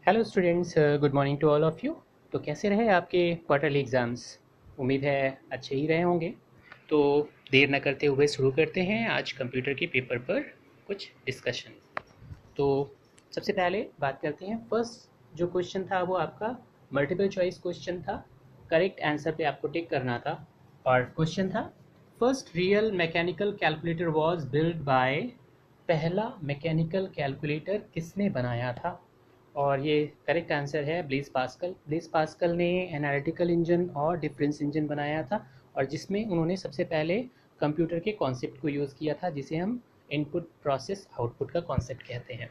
Hello students, good morning to all of you. तो कैसे रहे आपके क्वार्टरली एग्ज़ाम्स? उम्मीद है अच्छे ही रहे होंगे। तो देर न करते हुए शुरू करते हैं आज कंप्यूटर के पेपर पर कुछ डिस्कशन। तो सबसे पहले बात करते हैं। फर्स्ट जो क्वेश्चन था वो आपका मल्टीपल चॉइस क्वेश्चन था। करेक्ट आंसर पे आपको टिक करना था। और क्वेश्चन था, first real mechanical calculator was build by. पहला मैकेनिकल कैलकुलेटर किसने बनाया था? और ये करेक्ट आंसर है ब्लेज पास्कल। ब्लेज पास्कल ने एनालिटिकल इंजन और डिफरेंस इंजन बनाया था, और जिसमें उन्होंने सबसे पहले कंप्यूटर के कॉन्सेप्ट को यूज़ किया था, जिसे हम इनपुट प्रोसेस आउटपुट का कॉन्सेप्ट कहते हैं।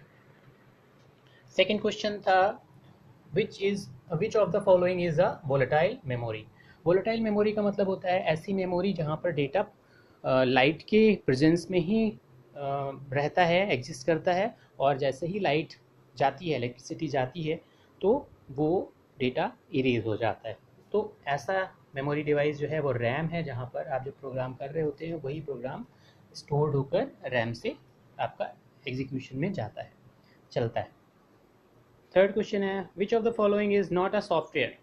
सेकेंड क्वेश्चन था, which of the following is a volatile memory. Volatile memory का मतलब होता है ऐसी मेमोरी जहाँ पर डेटा लाइट के प्रेजेंस में ही रहता है, एग्जिस्ट करता है, और जैसे ही लाइट जाती है, इलेक्ट्रिसिटी जाती है, तो वो डेटा इरेज हो जाता है। तो ऐसा मेमोरी डिवाइस जो है वो रैम है, जहाँ पर आप जो प्रोग्राम कर रहे होते हैं वही प्रोग्राम स्टोर्ड होकर रैम से आपका एग्जीक्यूशन में जाता है, चलता है। थर्ड क्वेश्चन है, which of the following is not a software.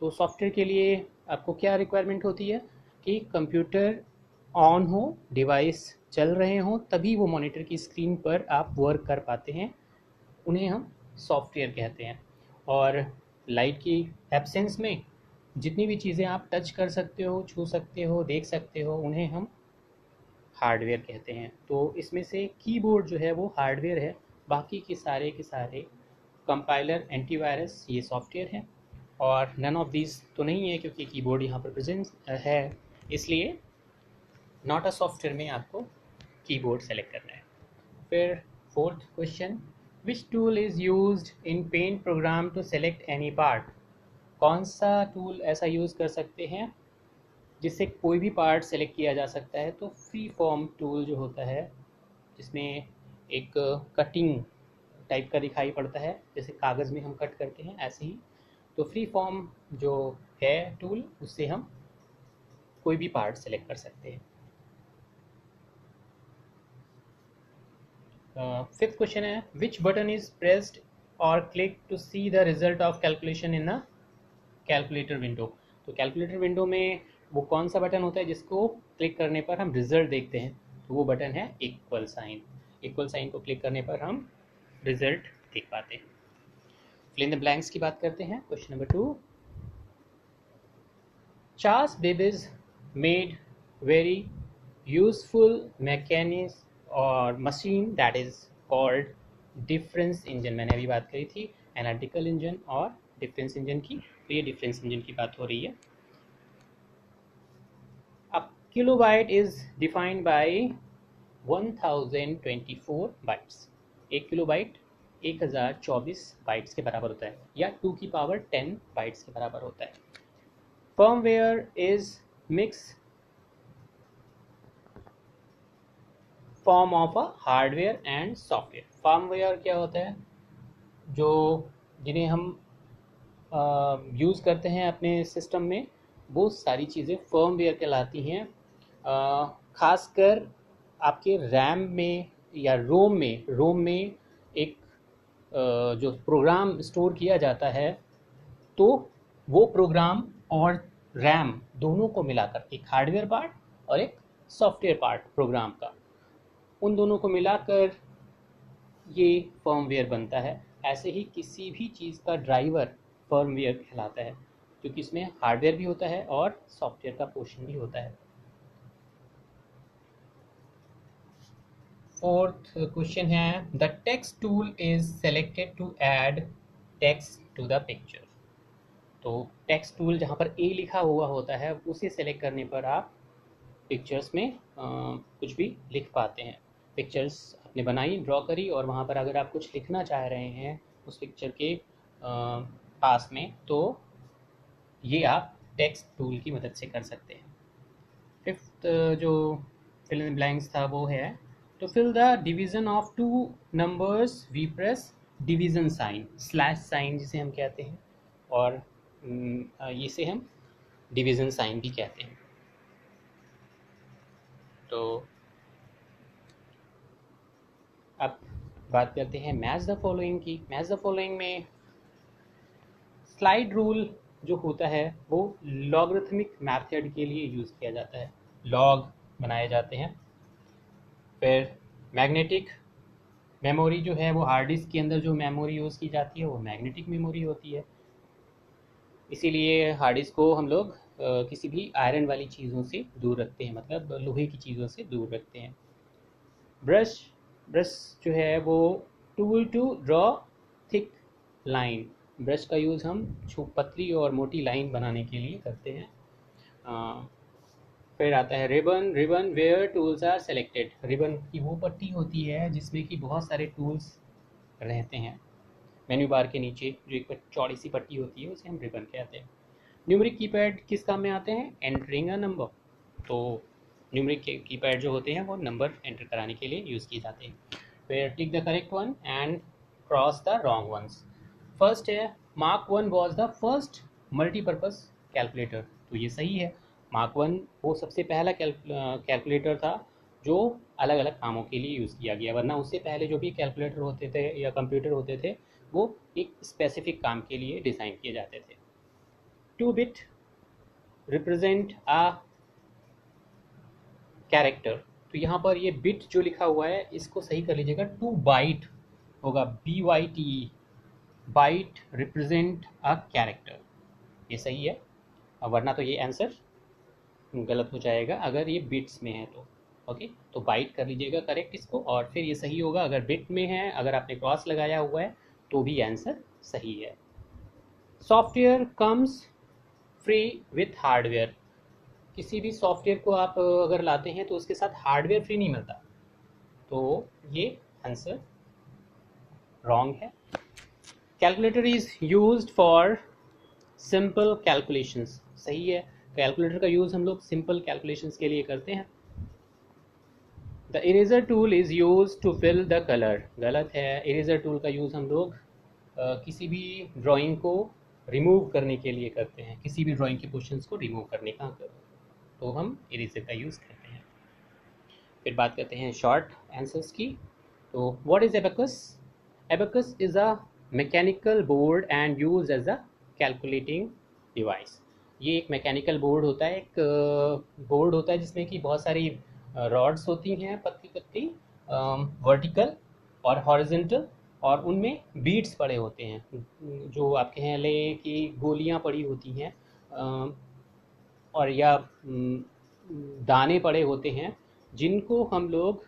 तो सॉफ्टवेयर के लिए आपको क्या रिक्वायरमेंट होती है कि कंप्यूटर ऑन हो, डिवाइस चल रहे हों, तभी वो मॉनिटर की स्क्रीन पर आप वर्क कर पाते हैं, उन्हें हम सॉफ्टवेयर कहते हैं। और लाइट की एब्सेंस में जितनी भी चीज़ें आप टच कर सकते हो, छू सकते हो, देख सकते हो, उन्हें हम हार्डवेयर कहते हैं। तो इसमें से कीबोर्ड जो है वो हार्डवेयर है, बाकी के सारे कंपाइलर, एंटीवायरस ये सॉफ्टवेयर है। और नन ऑफ दीज तो नहीं है, क्योंकि कीबोर्ड यहाँ पर प्रेजेंट है, इसलिए नॉट अ सॉफ्टवेयर में आपको कीबोर्ड सेलेक्ट करना है। फिर fourth question, which tool is used in paint program to select any part. कौन सा टूल ऐसा यूज़ कर सकते हैं जिससे कोई भी पार्ट सेलेक्ट किया जा सकता है? तो फ्री फॉर्म टूल जो होता है, जिसमें एक कटिंग टाइप का दिखाई पड़ता है, जैसे कागज़ में हम कट करते हैं ऐसे ही। तो फ्री फॉर्म जो है टूल, उससे हम कोई भी पार्ट सेलेक्ट कर सकते हैं। फिफ्थ क्वेश्चन है, विच बटन इज प्रेस्ड और click to see the result of calculation in a calculator window. तो कैलकुलेटर विंडो में वो कौन सा बटन होता है जिसको क्लिक करने पर हम रिजल्ट देखते हैं? तो वो बटन है इक्वल साइन। इक्वल साइन को क्लिक करने पर हम रिजल्ट देख पाते हैं। फिल इन द ब्लैंक्स की बात करते हैं। Question number 2, Charles Babbage made very useful mechanism or machine that is called difference engine. मैंने अभी बात करी थी एनालिटिकल इंजन और डिफरेंस इंजन की, तो ये डिफरेंस इंजन की बात हो रही है। अब kilobyte is defined by 1024 bytes. एक किलोबाइट 1024 बाइट्स के बराबर होता है, या 2 की पावर 10 बाइट्स के बराबर होता है। Firmware is mix form of a hardware and software. Firmware क्या होता है? जो जिन्हें हम यूज़ करते हैं अपने सिस्टम में, वो सारी चीज़ें फर्मवेयर कहलाती हैं। खासकर आपके रैम में या रोम में एक जो प्रोग्राम स्टोर किया जाता है, तो वो प्रोग्राम और रैम दोनों को मिलाकर एक हार्डवेयर पार्ट और एक सॉफ्टवेयर पार्ट प्रोग्राम का, उन दोनों को मिलाकर ये फर्मवेयर बनता है। ऐसे ही किसी भी चीज़ का ड्राइवर फर्मवेयर कहलाता है, क्योंकि इसमें हार्डवेयर भी होता है और सॉफ्टवेयर का पोर्शन भी होता है। फोर्थ क्वेश्चन है, the text tool is selected to add text to the picture. तो टेक्स्ट टूल जहाँ पर ए लिखा हुआ होता है, उसे सेलेक्ट करने पर आप पिक्चर्स में कुछ भी लिख पाते हैं। पिक्चर्स आपने बनाई, ड्रॉ करी, और वहाँ पर अगर आप कुछ लिखना चाह रहे हैं उस पिक्चर के पास में, तो ये आप टेक्स्ट टूल की मदद से कर सकते हैं। फिफ्थ जो फिल इन ब्लैंक्स था वो है, तो fill the division of two numbers we press division sign, slash sign जिसे हम कहते हैं, और इसे हम डिवीजन साइन भी कहते हैं। तो अब बात करते हैं मैच द फॉलोइंग की। मैच द फॉलोइंग में स्लाइड रूल जो होता है वो लॉगरिथमिक मेथड के लिए यूज़ किया जाता है, लॉग बनाए जाते हैं। फिर मैग्नेटिक मेमोरी जो है वो हार्ड डिस्क के अंदर जो मेमोरी यूज़ की जाती है वो मैग्नेटिक मेमोरी होती है, इसीलिए हार्ड डिस्क को हम लोग किसी भी आयरन वाली चीज़ों से दूर रखते हैं, मतलब लोहे की चीज़ों से दूर रखते हैं। ब्रश ब्रश जो है वो tool to draw thick line, brush का यूज़ हम पतली और मोटी लाइन बनाने के लिए करते हैं। फिर आता है ribbon, ribbon where tools are selected, ribbon की वो पट्टी होती है जिसमें कि बहुत सारे टूल्स रहते हैं। मेन्यू बार के नीचे जो एक चौड़ी सी पट्टी होती है उसे हम रिबन कहते हैं। न्यूमेरिक कीपैड किस काम में आते हैं? एंटरिंग अ नंबर, तो न्यूमेरिक कीपैड जो होते हैं वो नंबर एंटर कराने के लिए यूज़ किए जाते हैं। फिर tick the correct one and cross the wrong ones. First है Mark one was the first multipurpose calculator, तो ये सही है। मार्क वन वो सबसे पहला कैलकुलेटर था जो अलग अलग कामों के लिए यूज़ किया गया, वरना उससे पहले जो भी कैलकुलेटर होते थे या कंप्यूटर होते थे वो एक स्पेसिफिक काम के लिए डिज़ाइन किए जाते थे। 2 बिट रिप्रेजेंट आ कैरेक्टर, तो यहाँ पर ये बिट जो लिखा हुआ है इसको सही कर लीजिएगा, 2 बाइट होगा, BYTE, byte represent a character, ये सही है, वरना तो ये आंसर गलत हो जाएगा अगर ये बिट्स में है तो। ओके, तो बाइट कर लीजिएगा करेक्ट इसको, और फिर ये सही होगा। अगर बिट में है, अगर आपने क्रॉस लगाया हुआ है तो भी आंसर सही है। Software comes free with hardware, किसी भी सॉफ्टवेयर को आप अगर लाते हैं तो उसके साथ हार्डवेयर फ्री नहीं मिलता, तो ये आंसर रॉन्ग है। Calculator is used for simple calculations, सही है, कैलकुलेटर का यूज़ हम लोग सिंपल कैलकुलेशंस के लिए करते हैं। The eraser tool is use to fill the colour, गलत है, इरेजर टूल का यूज़ हम लोग किसी भी ड्राइंग को रिमूव करने के लिए करते हैं, किसी भी ड्राइंग के पोर्शंस को रिमूव करने का तो हम इरेजर का यूज़ करते हैं। फिर बात करते हैं शॉर्ट आंसर्स की, तो what is abacus? Abacus is a mechanical board and use as a calculating device, ये एक मैकेनिकल बोर्ड होता है, एक बोर्ड होता है जिसमें कि बहुत सारी रॉड्स होती हैं, पतली पतली वर्टिकल और हॉरिजेंटल, और उनमें बीड्स पड़े होते हैं, जो आप कह लें कि गोलियां पड़ी होती हैं, और या दाने पड़े होते हैं, जिनको हम लोग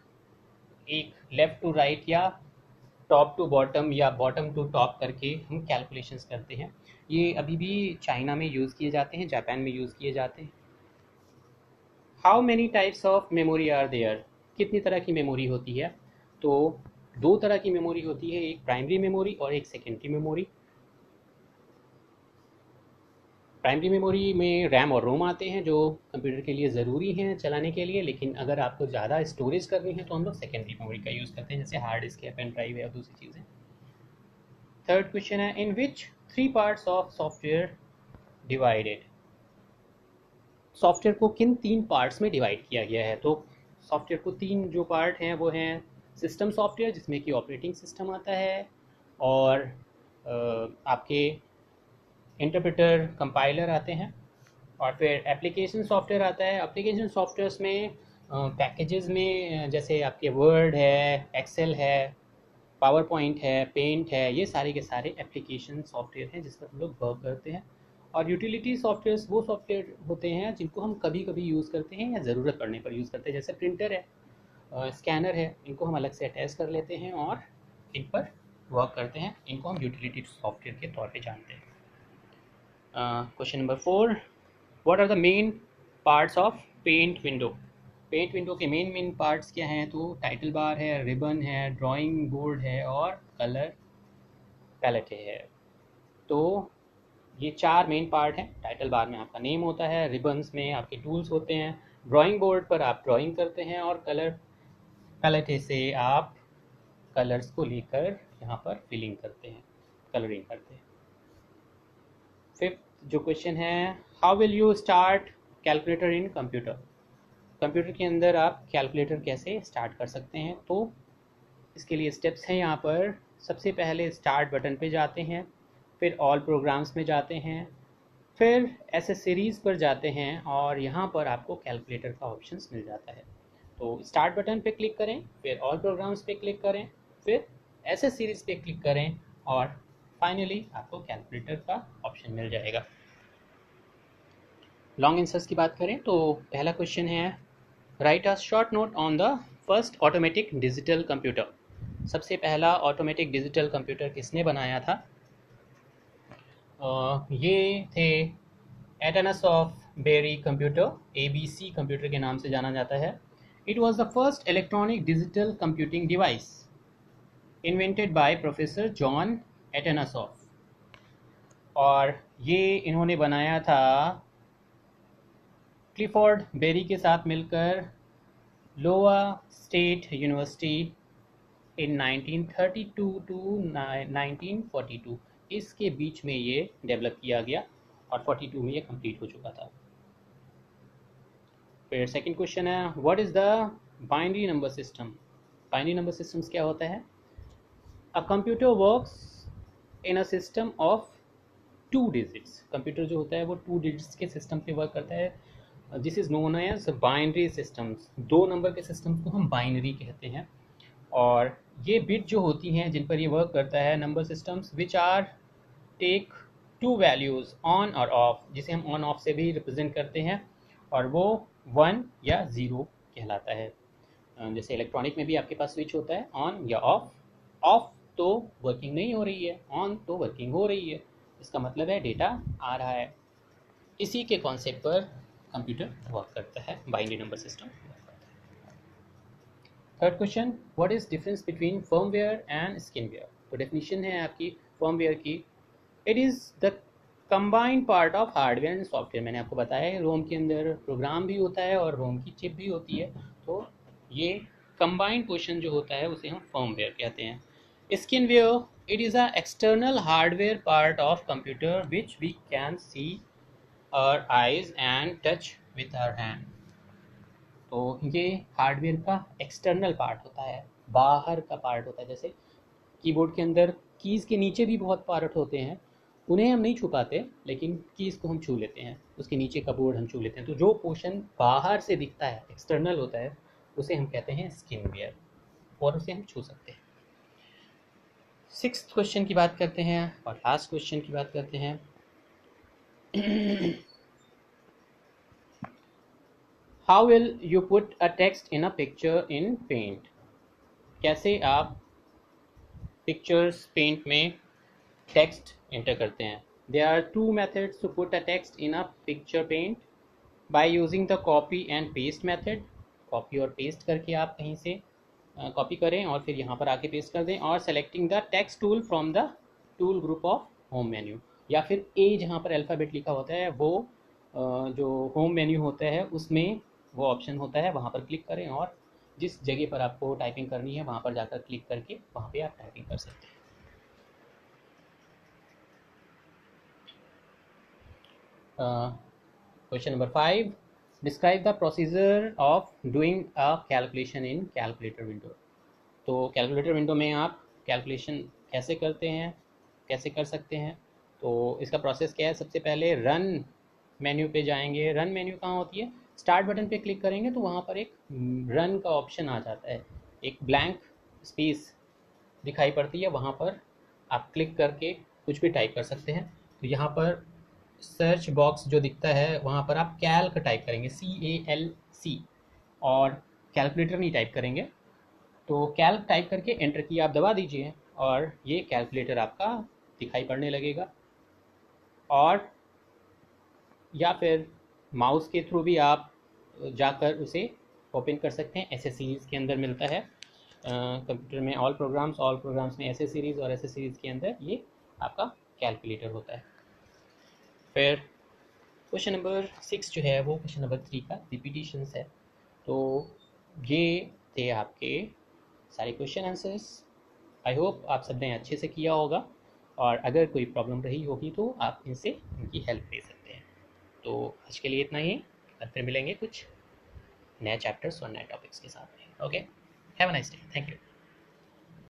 एक लेफ़्ट टू राइट या टॉप टू बॉटम या बॉटम टू टॉप करके हम कैलकुलेशंस करते हैं। ये अभी भी चाइना में यूज़ किए जाते हैं, जापान में यूज़ किए जाते हैं। How many types of memory are there, कितनी तरह की मेमोरी होती है? तो 2 तरह की मेमोरी होती है, एक प्राइमरी मेमोरी और एक सेकेंडरी मेमोरी। प्राइमरी मेमोरी में रैम और रोम आते हैं जो कंप्यूटर के लिए ज़रूरी हैं चलाने के लिए, लेकिन अगर आपको ज़्यादा स्टोरेज करनी है तो हम लोग सेकेंडरी मेमोरी का यूज़ करते हैं, जैसे हार्ड डिस्क है, पेन ड्राइव है और दूसरी चीज़ें। थर्ड क्वेश्चन है इन विच 3 parts of software divided, software को किन 3 पार्ट्स में डिवाइड किया गया है? तो सॉफ्टवेयर को 3 जो पार्ट हैं वो हैं सिस्टम सॉफ्टवेयर, जिसमें कि ऑपरेटिंग सिस्टम आता है, और आपके इंटरप्रेटर कंपाइलर आते हैं, और फिर एप्लीकेशन सॉफ्टवेयर आता है। एप्लीकेशन सॉफ्टवेयर्स में पैकेजेस में जैसे आपके वर्ड है, एक्सेल है, पावर पॉइंट है, पेंट है, ये सारे के सारे एप्लीकेशन सॉफ्टवेयर हैं जिस पर हम लोग वर्क करते हैं। और यूटिलिटी सॉफ्टवेयर्स वो सॉफ्टवेयर होते हैं जिनको हम कभी कभी यूज़ करते हैं या ज़रूरत पड़ने पर यूज़ करते हैं, जैसे प्रिंटर है, स्कैनर है, इनको हम अलग से अटैच कर लेते हैं और इन पर वर्क करते हैं, इनको हम यूटिलिटी सॉफ्टवेयर के तौर पे जानते हैं। Question number 4, what are the main parts of paint window? Paint window के मेन पार्ट्स क्या हैं? तो टाइटल बार है, रिबन है, ड्राइंग बोर्ड है और कलर पैलेट है। तो ये 4 मेन पार्ट हैं। टाइटल बार में आपका नेम होता है, रिबन्स में आपके टूल्स होते हैं, ड्राइंग बोर्ड पर आप ड्राइंग करते हैं, और कलर पैलेट से आप कलर्स को लेकर यहाँ पर फिलिंग करते हैं, कलरिंग करते हैं। फिफ्थ जो क्वेश्चन है, how will you start calculator in computer? Computer के अंदर आप कैलकुलेटर कैसे स्टार्ट कर सकते हैं? तो इसके लिए स्टेप्स हैं यहाँ पर। सबसे पहले स्टार्ट बटन पे जाते हैं, फिर ऑल प्रोग्राम्स में जाते हैं, फिर एसेसरीज़ पर जाते हैं और यहाँ पर आपको कैलकुलेटर का ऑप्शंस मिल जाता है। तो स्टार्ट बटन पे क्लिक करें, फिर ऑल प्रोग्राम्स पे क्लिक करें, फिर एसेसरीज़ पे क्लिक करें और फाइनली आपको कैलकुलेटर का ऑप्शन मिल जाएगा। लॉन्ग आंसर्स की बात करें तो पहला क्वेश्चन है, right a short note on the first automatic digital computer. सबसे पहला ऑटोमेटिक डिजिटल कंप्यूटर किसने बनाया था? ये थे Atanasoff Berry computer, ABC computer के नाम से जाना जाता है। It was the first electronic digital computing device invented by professor John Atanasoff, और ये इन्होंने बनाया था क्लिफोर्ड बेरी के साथ मिलकर लोआ स्टेट यूनिवर्सिटी इन 1932 टू 1942, इसके बीच में ये डेवलप किया गया और 42 में ये कंप्लीट हो चुका था। फिर सेकंड क्वेश्चन है, what is the binary number system? Binary number systems क्या होता है? A computer works in a system of 2 digits. Computer जो होता है वो 2 डिजिट्स के सिस्टम पे वर्क करता है। This is known as binary systems. 2 number के सिस्टम्स को हम बाइनरी कहते हैं, और ये बिट जो होती हैं जिन पर ये वर्क करता है, number systems which are take 2 values on और ऑफ, जिसे हम ऑन ऑफ से भी रिप्रेजेंट करते हैं, और वो 1 या 0 कहलाता है। जैसे इलेक्ट्रॉनिक में भी आपके पास स्विच होता है ऑन या ऑफ। ऑफ तो वर्किंग नहीं हो रही है, ऑन तो वर्किंग हो रही है, इसका मतलब है डेटा आ रहा है। इसी के कॉन्सेप्ट पर कंप्यूटर वर्क करता है, binary number system. Third question, what is difference between firmware and skinware? तो डेफिनेशन है आपकी फर्मवेयर की, it is the combined part of hardware and software. मैंने आपको बताया है रोम के अंदर प्रोग्राम भी होता है और रोम की चिप भी होती है, तो ये कंबाइंड पोर्शन जो होता है उसे हम फर्मवेयर कहते हैं। Skinware, it is a external hardware part of computer which we can see our eyes and touch with our hand. तो ये हार्डवेयर का एक्सटर्नल पार्ट होता है, बाहर का पार्ट होता है। जैसे कीबोर्ड के अंदर कीज़ के नीचे भी बहुत पार्ट होते हैं, उन्हें हम नहीं छू पाते, लेकिन कीज़ को हम छू लेते हैं, उसके नीचे का बोर्ड हम छू लेते हैं। तो जो पोर्शन बाहर से दिखता है, एक्सटर्नल होता है, उसे हम कहते हैं स्किनवेयर, और उसे हम छू सकते हैं। 6th क्वेश्चन की बात करते हैं और लास्ट क्वेश्चन की बात करते हैं। How will you put a text in a picture in paint? कैसे आप पिक्चर्स पेंट में टेक्स्ट एंटर करते हैं? There are 2 methods to put a text in a picture paint. By using the copy and paste method, copy और paste करके आप कहीं से कॉपी करें और फिर यहाँ पर आके पेस्ट कर दें, और selecting the text tool from the tool group of home menu, या फिर ए जहाँ पर अल्फ़ाबेट लिखा होता है वो जो होम मेन्यू होता है उसमें वो ऑप्शन होता है, वहाँ पर क्लिक करें और जिस जगह पर आपको टाइपिंग करनी है वहाँ पर जाकर क्लिक करके वहाँ पे आप टाइपिंग कर सकते हैं। Question number 5, describe the procedure of doing a calculation in calculator window. तो कैलकुलेटर विंडो में आप कैलकुलेशन कैसे करते हैं, कैसे कर सकते हैं? तो इसका प्रोसेस क्या है? सबसे पहले रन मेन्यू पे जाएंगे। रन मेन्यू कहाँ होती है? स्टार्ट बटन पे क्लिक करेंगे तो वहाँ पर एक रन का ऑप्शन आ जाता है, एक ब्लैंक स्पेस दिखाई पड़ती है, वहाँ पर आप क्लिक करके कुछ भी टाइप कर सकते हैं। तो यहाँ पर सर्च बॉक्स जो दिखता है वहाँ पर आप कैल्क टाइप करेंगे, CALC, और कैलकुलेटर नहीं टाइप करेंगे। तो कैल्क टाइप करके एंटर की आप दबा दीजिए और ये कैलकुलेटर आपका दिखाई पड़ने लगेगा, और या फिर माउस के थ्रू भी आप जाकर उसे ओपन कर सकते हैं। एसेसरीज़ के अंदर मिलता है कंप्यूटर में ऑल प्रोग्राम्स में एसेसरीज़, और एसेसरीज़ के अंदर ये आपका कैलकुलेटर होता है। फिर क्वेश्चन नंबर 6 जो है वो क्वेश्चन नंबर 3 का रिपीटिशंस है। तो ये थे आपके सारे क्वेश्चन आंसर्स। आई होप आप सबने अच्छे से किया होगा, और अगर कोई प्रॉब्लम रही होगी तो आप इनसे इनकी हेल्प ले सकते हैं। तो आज के लिए इतना ही, कल फिर मिलेंगे कुछ नए चैप्टर्स और नए टॉपिक्स के साथ में। Okay, have a nice day, thank you.